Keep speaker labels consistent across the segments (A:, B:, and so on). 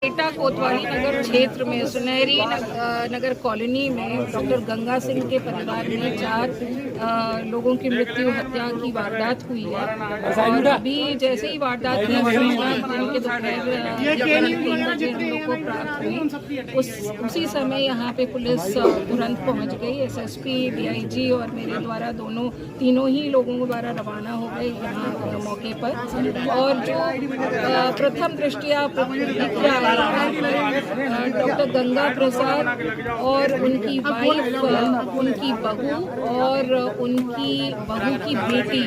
A: एटा कोतवाली नगर क्षेत्र में सुनहरी नगर कॉलोनी में डॉक्टर गंगा सिंह के परिवार में 4 लोगों की मृत्यु हत्या की वारदात हुई है। और अभी जैसे ही वारदात की सूचना के दोपहर 3 बजे हम लोग को प्राप्त हुई, उसी समय यहाँ पे पुलिस तुरंत पहुँच गई। एसएसपी, डीआईजी और मेरे द्वारा तीनों ही लोगों द्वारा रवाना हो गए यहाँ मौके पर। और जो प्रथम दृष्टिया डॉक्टर गंगा प्रसाद और उनकी वाइफ, उनकी बहू और उनकी बहू की बेटी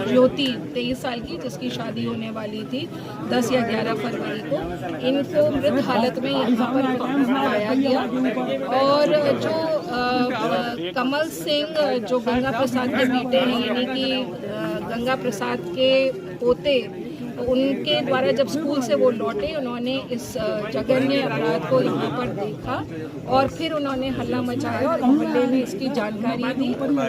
A: ज्योति 23 साल की, जिसकी शादी होने वाली थी 10 या 11 फरवरी को, इनको मृत हालत में यहाँ पर पाया गया। और जो कमल सिंह जो गंगा प्रसाद के बेटे हैं, यानी कि गंगा प्रसाद के पोते, उनके द्वारा जब स्कूल से वो लौटे, उन्होंने इस जघन्य अपराध को यहाँ पर देखा और फिर उन्होंने हल्ला मचाया और मोहल्ले में इसकी जानकारी दी।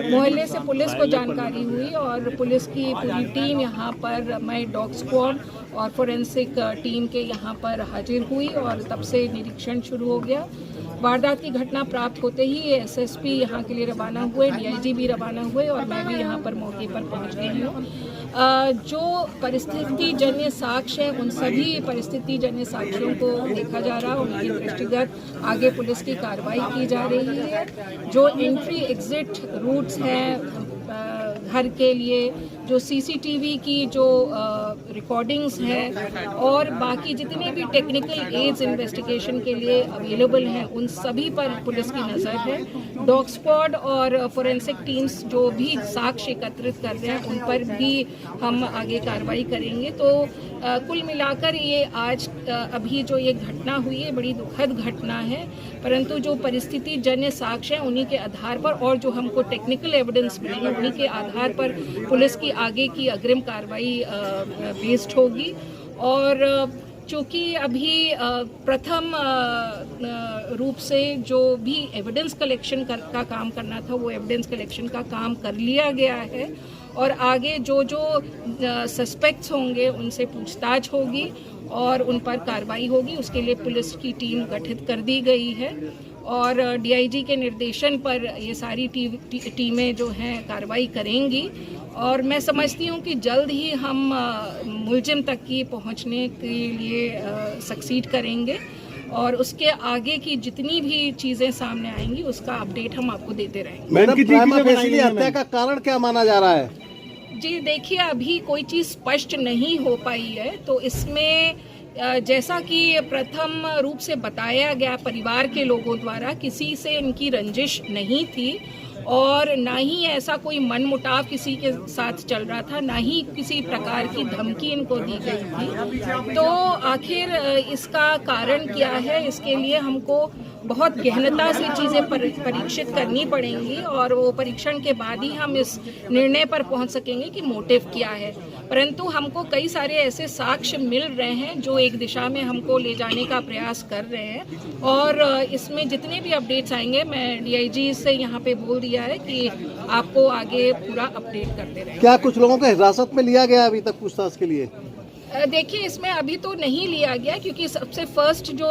A: मोहल्ले से पुलिस को जानकारी हुई और पुलिस की पूरी टीम यहाँ पर, मैं डॉग स्क्वाड और फोरेंसिक टीम के यहाँ पर हाजिर हुई और तब से निरीक्षण शुरू हो गया। वारदात की घटना प्राप्त होते ही एसएसपी यहाँ के लिए रवाना हुए, डीआईजी भी रवाना हुए और मैं भी यहाँ पर मौके पर पहुँच गई हूँ। जो परिस्थिति जन्य साक्ष्य है, उन सभी परिस्थिति जन्य साक्ष्यों को देखा जा रहा है, उनके दृष्टिगत आगे पुलिस की कार्रवाई की जा रही है। जो एंट्री एग्जिट रूट्स हैं घर के लिए, जो सीसीटीवी की जो रिकॉर्डिंग्स है और बाकी जितने भी टेक्निकल एड्स इन्वेस्टिगेशन के लिए अवेलेबल हैं, उन सभी पर पुलिस की नज़र है। डॉग स्क्वाड और फोरेंसिक टीम्स जो भी साक्ष्य एकत्रित कर रहे हैं, उन पर भी हम आगे कार्रवाई करेंगे। तो कुल मिलाकर ये आज अभी जो ये घटना हुई है, बड़ी दुखद घटना है, परंतु जो परिस्थिति जन्य साक्ष्य हैं उन्हीं के आधार पर और जो हमको टेक्निकल एविडेंस मिलेंगे उन्हीं के आधार पर पुलिस की आगे की अग्रिम कार्रवाई बेस्ड होगी। और चूँकि अभी प्रथम रूप से जो भी एविडेंस कलेक्शन का काम करना था, वो एविडेंस कलेक्शन का काम कर लिया गया है और आगे जो सस्पेक्ट्स होंगे उनसे पूछताछ होगी और उन पर कार्रवाई होगी। उसके लिए पुलिस की टीम गठित कर दी गई है और डीआईजी के निर्देशन पर ये सारी टीमें जो हैं कार्रवाई करेंगी। और मैं समझती हूँ कि जल्द ही हम मुलजिम तक की पहुँचने के लिए सक्सीड करेंगे और उसके आगे की जितनी भी चीज़ें सामने आएंगी उसका अपडेट हम आपको देते रहेंगे।
B: मैडम, हत्या का कारण क्या माना जा रहा है?
A: जी देखिए, अभी कोई चीज़ स्पष्ट नहीं हो पाई है। तो इसमें जैसा कि प्रथम रूप से बताया गया परिवार के लोगों द्वारा, किसी से इनकी रंजिश नहीं थी और ना ही ऐसा कोई मनमुटाव किसी के साथ चल रहा था, ना ही किसी प्रकार की धमकी इनको दी गई थी। तो आखिर इसका कारण क्या है, इसके लिए हमको बहुत गहनता से चीज़ें परीक्षित करनी पड़ेंगी और वो परीक्षण के बाद ही हम इस निर्णय पर पहुंच सकेंगे कि मोटिव क्या है। परंतु हमको कई सारे ऐसे साक्ष्य मिल रहे हैं जो एक दिशा में हमको ले जाने का प्रयास कर रहे हैं और इसमें जितने भी अपडेट्स आएंगे, मैं डीआईजी से यहाँ पे बोल दिया है कि आपको आगे पूरा अपडेट करते रहेंगे।
B: क्या कुछ लोगों को हिरासत में लिया गया अभी तक पूछताछ के लिए?
A: देखिए, इसमें अभी तो नहीं लिया गया क्योंकि सबसे फर्स्ट जो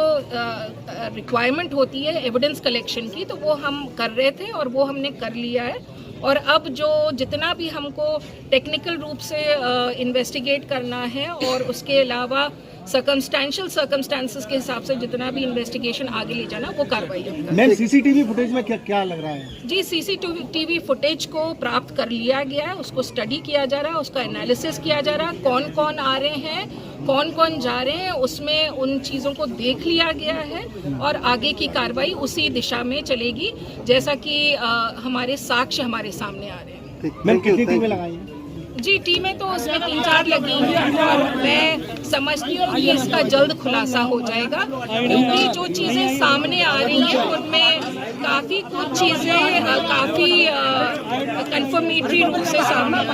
A: रिक्वायरमेंट होती है एविडेंस कलेक्शन की, तो वो हम कर रहे थे और वो हमने कर लिया है। और अब जो जितना भी हमको टेक्निकल रूप से इन्वेस्टिगेट करना है और उसके अलावा सर्कमस्टेंसेस के हिसाब से जितना भी इन्वेस्टिगेशन आगे ले जाना, वो कार्रवाई होगी।
B: मैम, सीसीटीवी फुटेज में क्या लग रहा है?
A: जी, सीसीटीवी फुटेज को प्राप्त कर लिया गया है, उसको स्टडी किया जा रहा है, उसका एनालिसिस किया जा रहा है, कौन कौन आ रहे हैं, कौन कौन जा रहे हैं, उसमें उन चीज़ों को देख लिया गया है और आगे की कार्रवाई उसी दिशा में चलेगी जैसा कि हमारे साक्ष्य हमारे सामने आ रहे हैं।
B: मैम, कितनी टीमें लगाई हैं?
A: जी, टीमें तो उसमें 3-4 लगी हैं और मैं समझती हूँ कि इसका जल्द खुलासा हो जाएगा क्योंकि जो चीज़ें सामने आ रही हैं उनमें काफ़ी कुछ चीज़ें काफ़ी कंफर्मेटरी रूप से सामने